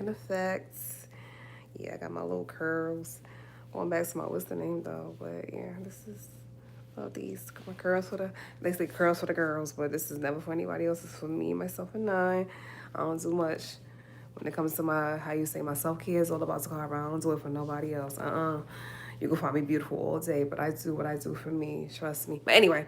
in effects. Yeah, I got my little curls. Going back to my what's the name though, but yeah, this is these my curls for the they say curls for the girls, but this is never for anybody else. It's for me, myself, and I. I don't do much when it comes to my how you say my self care is all about Toccara. I don't do it for nobody else. You can find me beautiful all day, but I do what I do for me. Trust me. But anyway,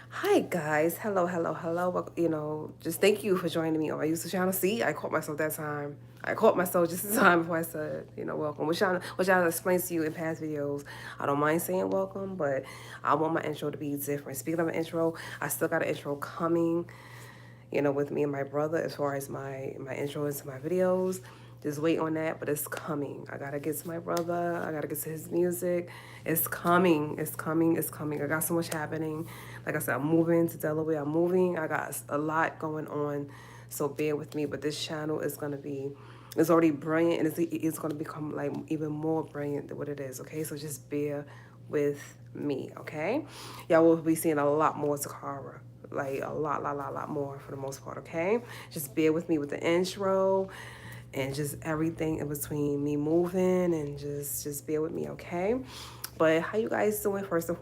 hi guys. Hello, hello, hello. Just thank you for joining me on my YouTube channel. See, I caught myself that time. I caught myself just in time before I said, welcome. Which I explained to you in past videos. I don't mind saying welcome, but I want my intro to be different. Speaking of an intro, I still got an intro coming, with me and my brother as far as my intro into my videos. Just wait on that, but it's coming. I gotta get to my brother. I gotta get to his music. It's coming. It's coming. It's coming. I got so much happening. Like I said, I'm moving to Delaware. I'm moving. I got a lot going on. So bear with me. But this channel is gonna be, it's already brilliant, and it's gonna become like even more brilliant than what it is. Okay, so just bear with me. Okay, y'all will be seeing a lot more Toccara, like a lot more for the most part. Okay, just bear with me with the intro and just everything in between me moving, and just bear with me. Okay, but how you guys doing? First and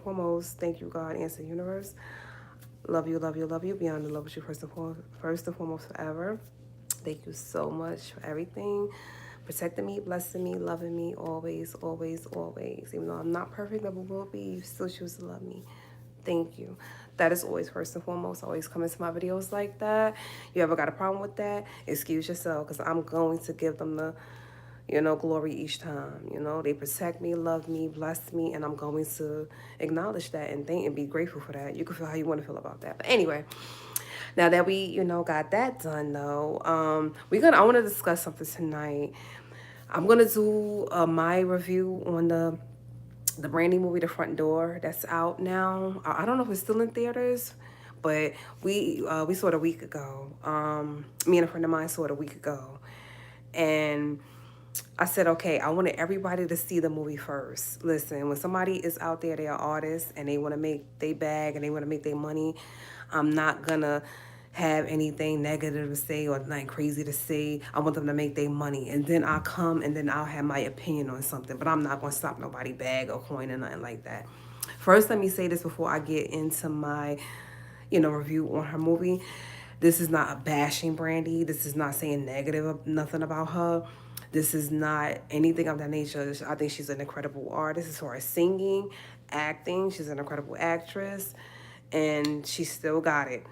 foremost, thank you, God, answer universe. Love you, love you, love you. Beyond in love with you, first and foremost, forever. Thank you so much for everything. Protecting me, blessing me, loving me, always, always, always. Even though I'm not perfect, never will be, you still choose to love me. Thank you. That is always first and foremost. Always come into my videos like that. You ever got a problem with that? Excuse yourself, because I'm going to give them the, glory each time. They protect me, love me, bless me, and I'm going to acknowledge that and thank and be grateful for that. You can feel how you want to feel about that. But anyway, now that we, got that done though, I want to discuss something tonight. I'm gonna do my review on the Brandy movie, The Front Door, that's out now. I don't know if it's still in theaters, but we saw it a week ago. Me and a friend of mine saw it a week ago, and I said, okay, I wanted everybody to see the movie first. Listen, when somebody is out there, they are artists and they want to make their bag and they want to make their money, I'm not gonna have anything negative to say or nothing crazy to say. I want them to make their money, and then I'll come and then I'll have my opinion on something. But I'm not gonna stop nobody bag or coin or nothing like that. First, let me say this before I get into my, review on her movie. This is not a bashing Brandy. This is not saying negative of nothing about her. This is not anything of that nature. I think she's an incredible artist as far as singing, acting. She's an incredible actress, and she still got it.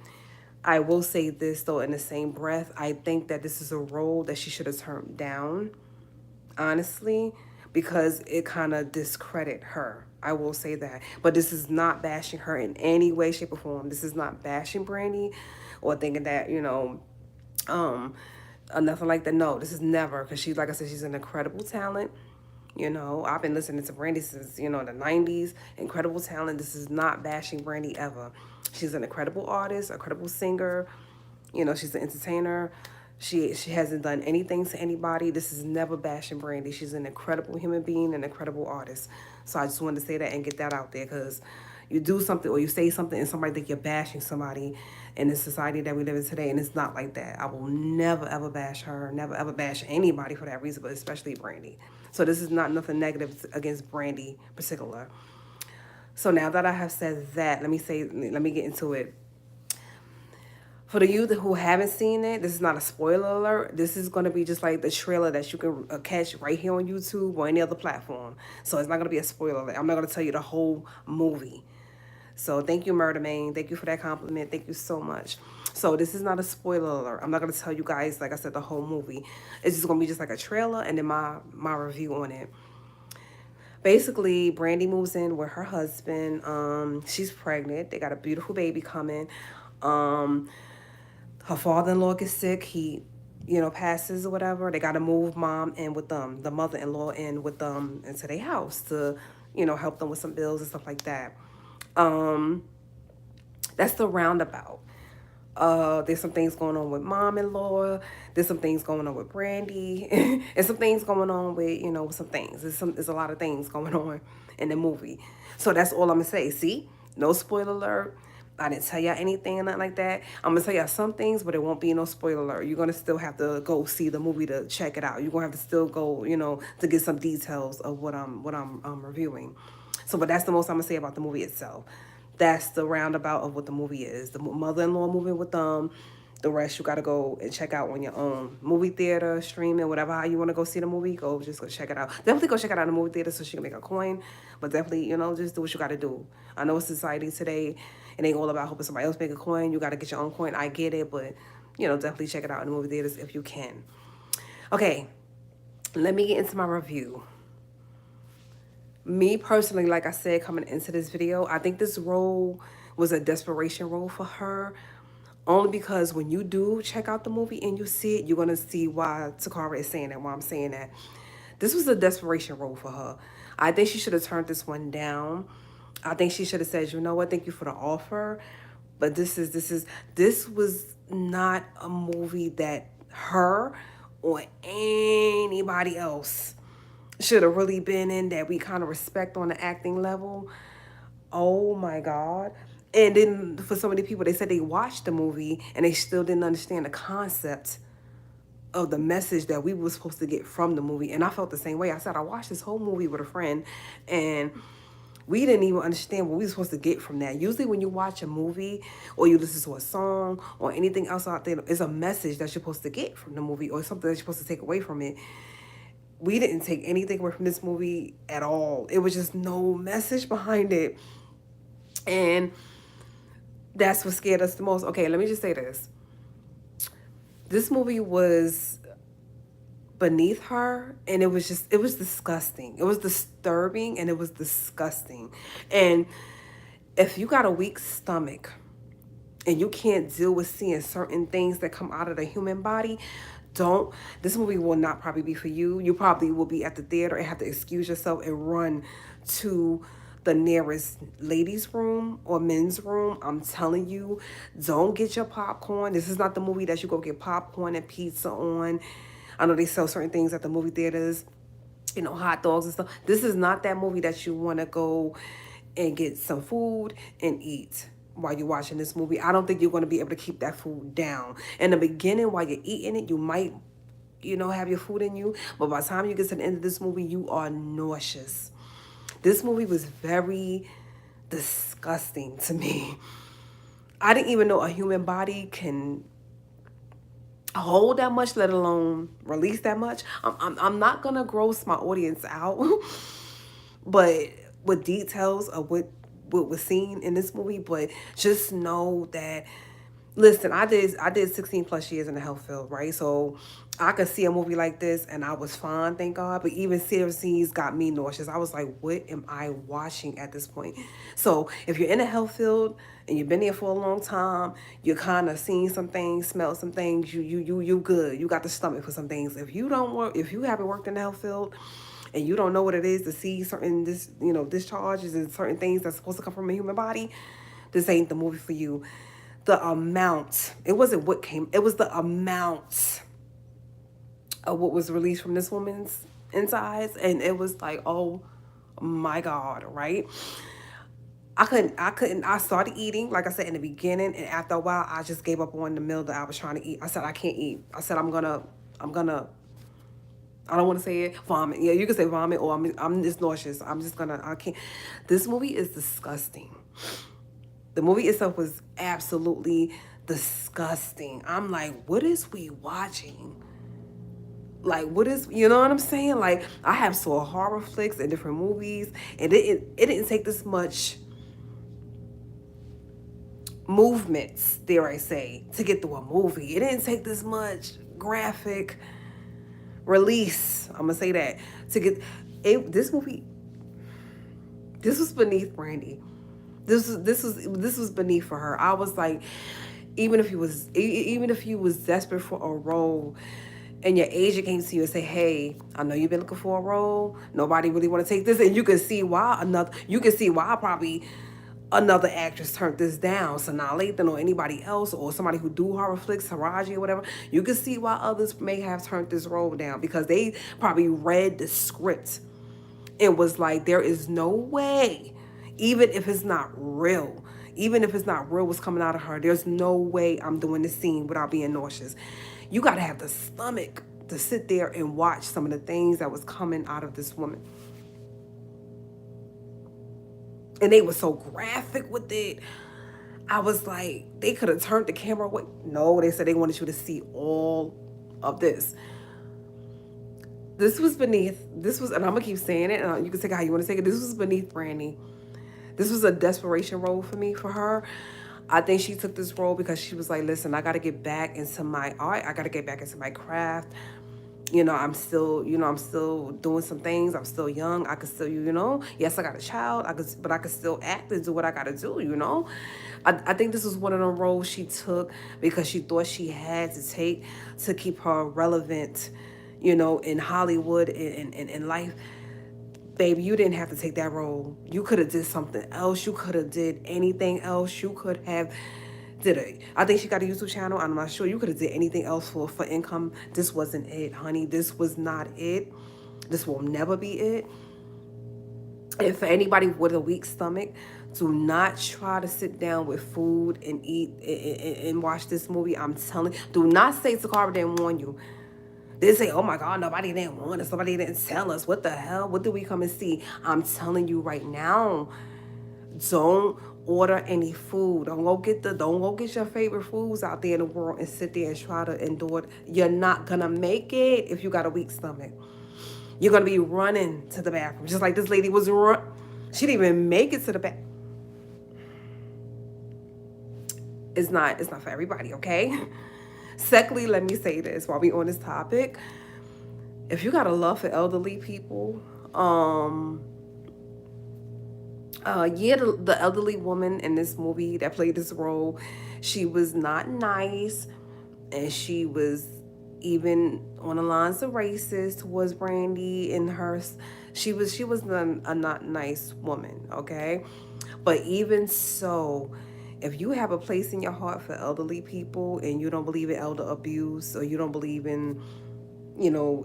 I will say this though, in the same breath, I think that this is a role that she should have turned down, honestly, because it kind of discredit her. I will say that. But this is not bashing her in any way, shape, or form. This is not bashing Brandy or thinking that, um, or nothing like that. No, this is never, because she, like I said, she's an incredible talent. I've been listening to Brandy since, the 90s. Incredible talent. This is not bashing Brandy ever. She's an incredible artist, a incredible singer. She's an entertainer. She hasn't done anything to anybody. This is never bashing Brandy. She's an incredible human being, an incredible artist. So I just wanted to say that and get that out there, because you do something or you say something and somebody think you're bashing somebody in the society that we live in today, and it's not like that. I will never ever bash her, never ever bash anybody for that reason, but especially Brandy. So this is not nothing negative against Brandy in particular. So now that I have said that, let me get into it. For the youth who haven't seen it, this is not a spoiler alert. This is going to be just like the trailer that you can catch right here on YouTube or any other platform. So it's not going to be a spoiler alert. I'm not going to tell you the whole movie. So thank you, Murder Main. Thank you for that compliment. Thank you so much. So this is not a spoiler alert. I'm not going to tell you guys, like I said, the whole movie. It's just going to be just like a trailer and then my review on it. Basically, Brandy moves in with her husband. She's pregnant. They got a beautiful baby coming. Her father-in-law gets sick. He, passes or whatever. They got to move mom in with them, the mother-in-law in with them into their house to, help them with some bills and stuff like that. Um, that's the roundabout. There's some things going on with mom-in-law. There's some things going on with Brandy, and some things going on with, with some things. There's a lot of things going on in the movie. So that's all I'm gonna say. See, no spoiler alert. I didn't tell y'all anything or nothing like that. I'm gonna tell y'all some things, but it won't be no spoiler alert. You're gonna still have to go see the movie to check it out. You're gonna have to still go, to get some details of what I'm reviewing. So, but that's the most I'm gonna say about the movie itself. That's the roundabout of what the movie is. The mother-in-law movie with them. The rest you gotta go and check out on your own. Movie theater, streaming, whatever how you wanna go see the movie, just go check it out. Definitely go check it out in the movie theater so she can make a coin. But definitely, just do what you gotta do. I know society today, it ain't all about hoping somebody else make a coin. You gotta get your own coin. I get it, but definitely check it out in the movie theaters if you can. Okay, let me get into my review. Me personally, like I said, coming into this video, I think this role was a desperation role for her. Only because when you do check out the movie and you see it, you're going to see why Toccara is saying that, why I'm saying that. This was a desperation role for her. I think she should have turned this one down. I think she should have said, you know what, thank you for the offer. But this was not a movie that her or anybody else should have really been in, that we kind of respect on the acting level. Oh my God. And then for so many people, they said they watched the movie and they still didn't understand the concept of the message that we were supposed to get from the movie. And I felt the same way. I said, I watched this whole movie with a friend and we didn't even understand what we were supposed to get from that. Usually when you watch a movie or you listen to a song or anything else out there, it's a message that you're supposed to get from the movie or something that you're supposed to take away from it. We didn't take anything away from this movie at all. It was just no message behind it. And that's what scared us the most. Okay, let me just say this. This movie was beneath her, and it was disgusting. It was disturbing, and it was disgusting. And if you got a weak stomach and you can't deal with seeing certain things that come out of the human body, this movie will not probably be for you. You probably will be at the theater and have to excuse yourself and run to the nearest ladies' room or men's room. I'm telling you, don't get your popcorn. This is not the movie that you go get popcorn and pizza on. I know they sell certain things at the movie theaters, hot dogs and stuff. This is not that movie that you want to go and get some food and eat while you're watching this movie. I don't think you're going to be able to keep that food down. In the beginning, while you're eating it, you might, have your food in you. But by the time you get to the end of this movie, you are nauseous. This movie was very disgusting to me. I didn't even know a human body can hold that much, let alone release that much. I'm not going to gross my audience out, but with details of what was seen in this movie. But just know that, listen, I did 16 plus years in the health field, right? So I could see a movie like this and I was fine, thank God. But even serious scenes got me nauseous. I was like, what am I watching at this point? So if you're in the health field and you've been there for a long time, you're kind of seeing some things, smell some things, you good. You got the stomach for some things. If you haven't worked in the health field and you don't know what it is to see certain discharges and certain things that's supposed to come from a human body, this ain't the movie for you. The amount, it wasn't what came, it was the amount of what was released from this woman's insides, and it was like, oh my God, right? I started eating, like I said in the beginning, and after a while, I just gave up on the meal that I was trying to eat. I said, I can't eat. I said, I'm gonna, I don't want to say it, vomit. Yeah, you can say vomit, or I'm just nauseous. I can't. This movie is disgusting. The movie itself was absolutely disgusting. I'm like, what is we watching? Like, what is, you know what I'm saying? Like, I have saw horror flicks and different movies, and it didn't take this much movements, dare I say, to get through a movie. It didn't take this much graphic release, I'm gonna say that, to get it. This movie, this was beneath Brandy. This was beneath for her. I was like, even if you was desperate for a role, and your agent came to you and say, hey, I know you've been looking for a role. Nobody really want to take this. And you can see why probably another actress turned this down. So now Lathan or anybody else or somebody who do horror flicks, Taraji or whatever, you can see why others may have turned this role down, because they probably read the script and was like, there is no way, even if it's not real, even if it's not real what's coming out of her, there's no way I'm doing this scene without being nauseous. You got to have the stomach to sit there and watch some of the things that was coming out of this woman. And they were so graphic with it. I was like, they could have turned the camera away. No, they said they wanted you to see all of this. This was, and I'm gonna keep saying it, and you can take it how you want to take it. This was beneath Brandy. This was a desperation role for me, for her. I think she took this role because she was like, listen, I got to get back into my art. I got to get back into my craft. I'm still doing some things. I'm still young. I could still, yes, I got a child. But I could still act and do what I got to do. I think this was one of the roles she took because she thought she had to take to keep her relevant, in Hollywood and in life. Baby, you didn't have to take that role. You could have did something else. You could have did anything else. You could have did it. I think she got a YouTube channel. I'm not sure. You could have did anything else for income. This wasn't it, honey. This was not it. This will never be it. And for anybody with a weak stomach, do not try to sit down with food and eat and watch this movie. I'm telling you. Do not say Toccara didn't warn you. They say, oh my God, nobody didn't want us. Nobody didn't tell us. What the hell? What did we come and see? I'm telling you right now, don't order any food. Don't go get your favorite foods out there in the world and sit there and try to endure it. You're not gonna make it if you got a weak stomach. You're gonna be running to the bathroom. Just like this lady was she didn't even make it to the bathroom. It's not for everybody, okay? Secondly, let me say this while we on this topic. If you got a love for elderly people, the elderly woman in this movie that played this role, she was not nice, and she was even on the lines of racist towards Brandy and her. She was a not nice woman, okay? But even so, if you have a place in your heart for elderly people and you don't believe in elder abuse, or you don't believe in,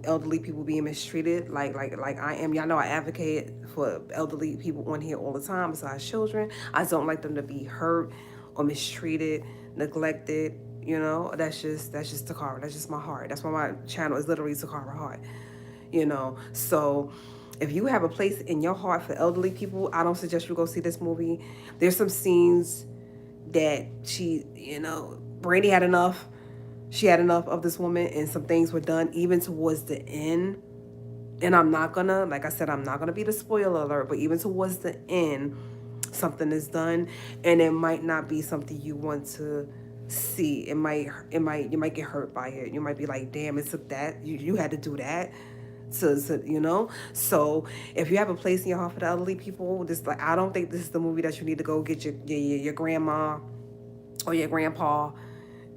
elderly people being mistreated like I am. Y'all know I advocate for elderly people on here all the time besides children. I don't like them to be hurt or mistreated, neglected. That's just Toccara. That's just my heart. That's why my channel is literally Toccara Heart. So if you have a place in your heart for elderly people, I don't suggest you go see this movie. There's some scenes that Brandy had enough. She had enough of this woman, and some things were done even towards the end. And I'm not gonna, like I said, I'm not gonna be the spoiler alert, but even towards the end, something is done, and it might not be something you want to see. You might get hurt by it. You might be like, damn, it took that. You had to do that. So if you have a place in your heart for the elderly people, I don't think this is the movie that you need to go get your grandma or your grandpa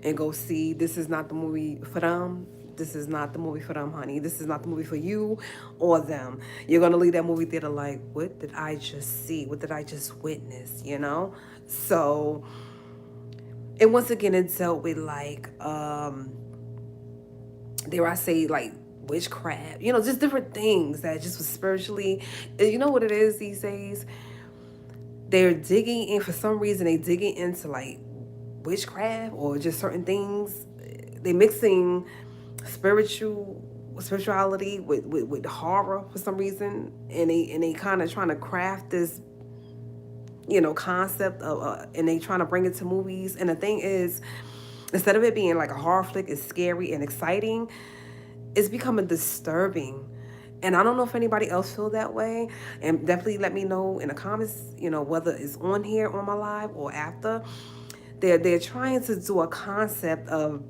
and go see. This is not the movie for them. This is not the movie for them, honey. This is not the movie for you or them. You're gonna leave that movie theater like, what did I just see? What did I just witness? So, and once again, it dealt with like, dare I say, like witchcraft, just different things that just was spiritually. You know what it is these days? They're digging in, for some reason, they digging into like witchcraft or just certain things. They mixing spirituality with horror for some reason, and they kind of trying to craft this concept of and they trying to bring it to movies. And the thing is, instead of it being like a horror flick, it's scary and exciting, it's becoming disturbing. And I don't know if anybody else feel that way. And definitely let me know in the comments, whether it's on here on my live or after. They're trying to do a concept of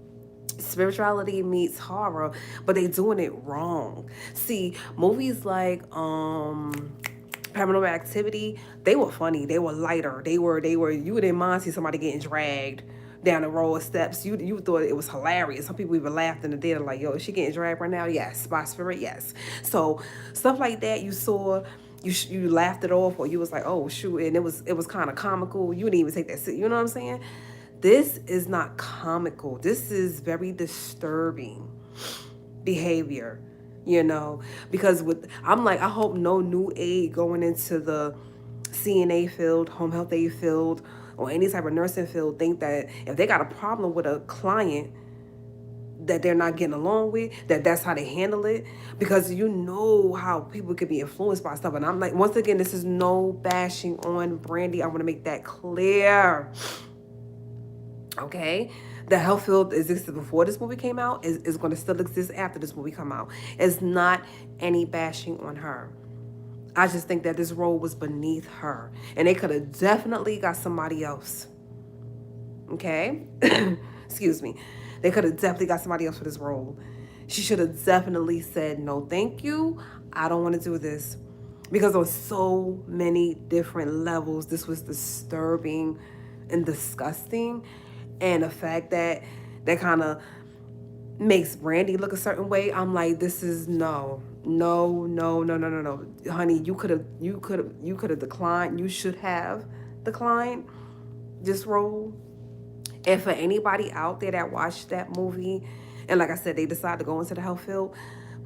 spirituality meets horror, but they're doing it wrong. See, movies like Paranormal Activity, they were funny, they were lighter, they were you didn't mind see somebody getting dragged down the row of steps. You thought it was hilarious. Some people even laughed in the theater like, yo, is she getting dragged right now? Yes. By spirit, yes. So stuff like that you saw, you laughed it off, or you was like, oh shoot, and it was kind of comical. You didn't even take that. You know what I'm saying? This is not comical. This is very disturbing behavior, because I'm like, I hope no new aid going into the CNA field, home health aid field, or any type of nursing field think that if they got a problem with a client that they're not getting along with, that's how they handle it, because you know how people could be influenced by stuff. And I'm like, once again, this is no bashing on Brandy. I want to make that clear. Okay, the health field existed before this movie came out, is going to still exist after this movie come out. It's not any bashing on her. I just think that this role was beneath her, and they could have definitely got somebody else. Okay, excuse me, they could have definitely got somebody else for this role. She should have definitely said no thank you, I don't want to do this, because on so many different levels this was disturbing and disgusting. And the fact that kind of makes Brandy look a certain way, I'm like, this is no, no, no, no, no, no, no, honey. You could have declined. You should have declined this role. And for anybody out there that watched that movie, and like I said, they decide to go into the health field,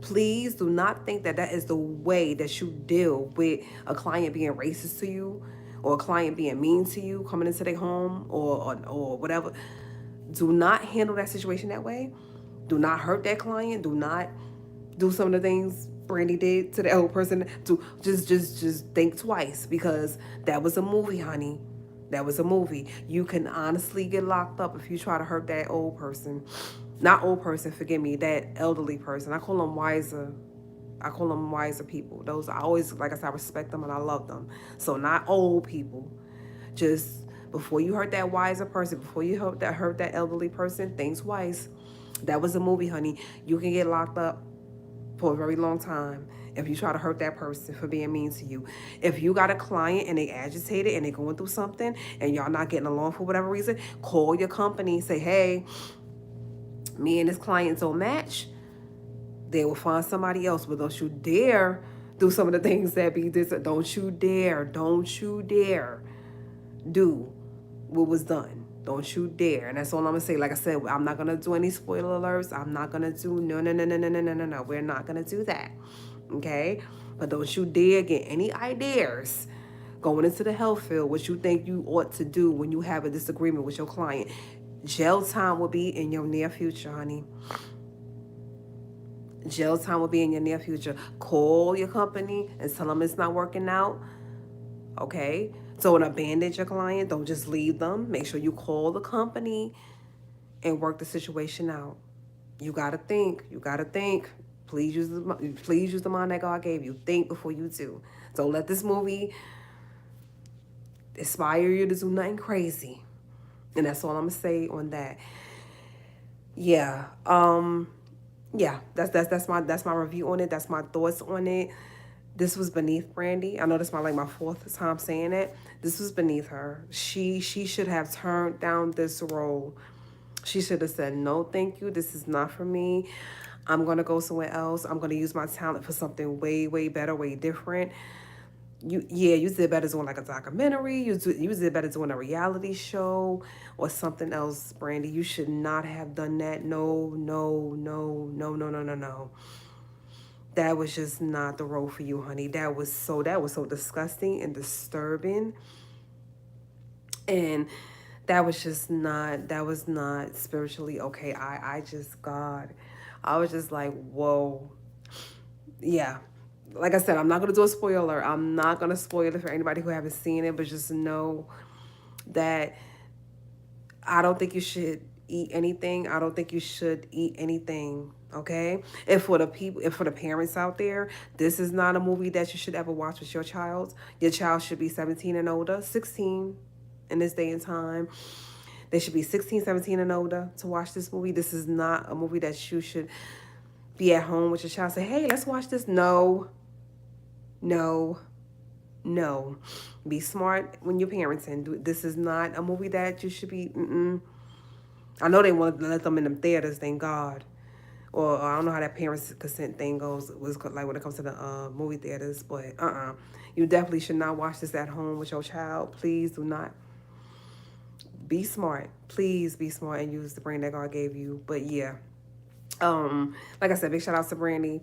please do not think that is the way that you deal with a client being racist to you, or a client being mean to you coming into their home, or whatever. Do not handle that situation that way. Do not hurt that client. Do not do some of the things Brandy did to the old person. To just think twice, because that was a movie, honey. That was a movie. You can honestly get locked up if you try to hurt that old person. Not old person, forgive me, that elderly person. I call them wiser. I call them wiser people. Those, I always, like I said, I respect them and I love them. So not old people. Just before you hurt that wiser person, before you hurt that elderly person, think twice. That was a movie, honey. You can get locked up for a very long time if you try to hurt that person for being mean to you. If you got a client and they agitated and they going through something and y'all not getting along for whatever reason, call your company, say, hey, me and this client don't match. They will find somebody else, but don't you dare do some of the things that be this. Don't you dare do what was done. Don't you dare. And that's all I'm gonna say. Like I said, I'm not gonna do any spoiler alerts. I'm not gonna do no. We're not gonna do that. Okay? But don't you dare get any ideas going into the health field what you think you ought to do when you have a disagreement with your client. Jail time will be in your near future, honey. Jail time will be in your near future. Call your company and tell them it's not working out. Okay? So don't abandon your client. Don't just leave them. Make sure you call the company and work the situation out. You gotta think. Please use the mind that God gave you. Think before you do. Don't let this movie inspire you to do nothing crazy. And that's all I'm gonna say on that. Yeah. Yeah, that's my review on it. That's my thoughts on it. This was beneath Brandy. I know this is my fourth time saying it. This was beneath her. She should have turned down this role. She should have said, no, thank you. This is not for me. I'm going to go somewhere else. I'm going to use my talent for something way, way better, way different. You did better doing like a documentary. You did better doing a reality show or something else, Brandy. You should not have done that. No. That was just not the role for you, honey. That was so disgusting and disturbing. And that was not spiritually okay. I was just like, whoa. Yeah. Like I said, I'm not going to do a spoiler. I'm not going to spoil it for anybody who haven't seen it, but just know that I don't think you should eat anything. I don't think you should eat anything. Okay? And for the parents out there, this is not a movie that you should ever watch with your child. Your child should be 17 and older, 16 in this day and time. They should be 16, 17 and older to watch this movie. This is not a movie that you should be at home with your child. Say, hey, let's watch this. No. Be smart when you're parenting. This is not a movie that you should be. I know they want to let them in them theaters, thank God. Or I don't know how that parents' consent thing goes. Was like when it comes to the movie theaters, but you definitely should not watch this at home with your child. Please do not. Be smart. Please be smart and use the brain that God gave you. But yeah, like I said, big shout out to Brandy.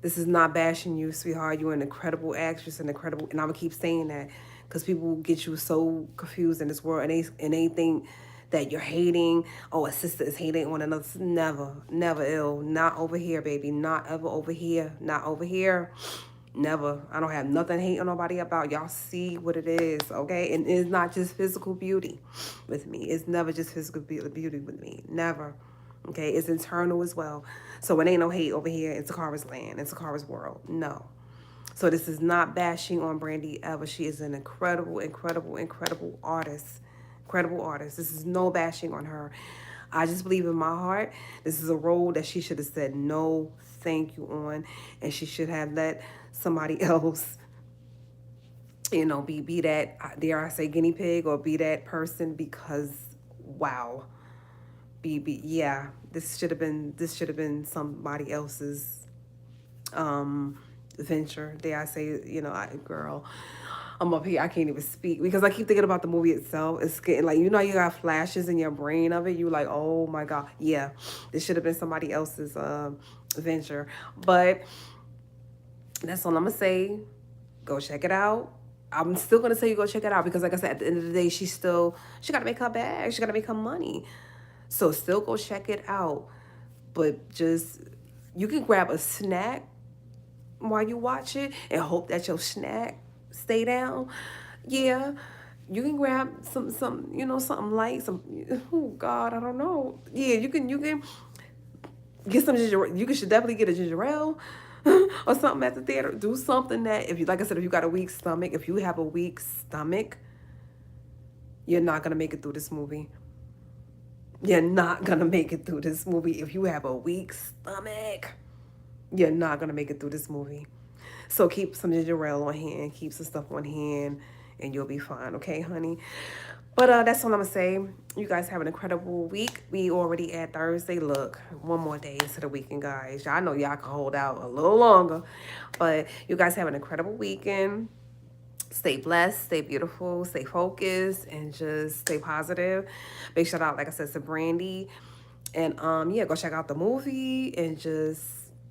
This is not bashing you, sweetheart. You're an incredible actress, and I'm gonna keep saying that, because people get you so confused in this world, and they think that you're hating. Oh, a sister is hating one another. Never, never ill. Not over here, baby. Not ever over here. Not over here. Never. I don't have nothing to hate on nobody about. Y'all see what it is, okay? And it's not just physical beauty with me. It's never just physical beauty with me. Never. Okay? It's internal as well. So it ain't no hate over here in Tocara's land, in Tocara's world. No. So this is not bashing on Brandy ever. She is an incredible, incredible, incredible artist. Incredible artist. This is no bashing on her. I just believe in my heart, this is a role that she should have said no thank you on, and she should have let somebody else, you know, be that, dare I say, guinea pig, or be that person, because wow. Yeah, this should have been somebody else's venture. Dare I say, you know, girl, I'm up here, I can't even speak because I keep thinking about the movie itself. It's getting like, you know, you got flashes in your brain of it. You like, oh my God, yeah, this should have been somebody else's venture. But that's all I'm gonna say. Go check it out. I'm still gonna say you go check it out because, like I said, at the end of the day, she gotta make her bag. She gotta make her money. So still go check it out. But just, you can grab a snack while you watch it and hope that your snack stay down. Yeah, you can grab some, you know, something light, some, oh God, I don't know. Yeah, you can get some ginger. You should definitely get a ginger ale or something at the theater. Do something that, if you, like I said, if you got a weak stomach, if you have a weak stomach, you're not gonna make it through this movie. You're not gonna make it through this movie if you have a weak stomach. You're not gonna make it through this movie. So keep some ginger ale on hand, keep some stuff on hand, and you'll be fine, okay, honey? But that's all I'm gonna say. You guys have an incredible week. We already at Thursday. Look, one more day into the weekend, guys. I know y'all can hold out a little longer, but you guys have an incredible weekend. Stay blessed, stay beautiful, stay focused, and just stay positive. Big shout out, like I said, to Brandy. And yeah, go check out the movie and just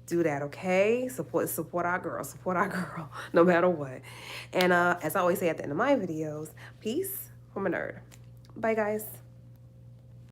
do that, okay? Support our girl, no matter what. And as I always say at the end of my videos, peace from a nerd. Bye, guys.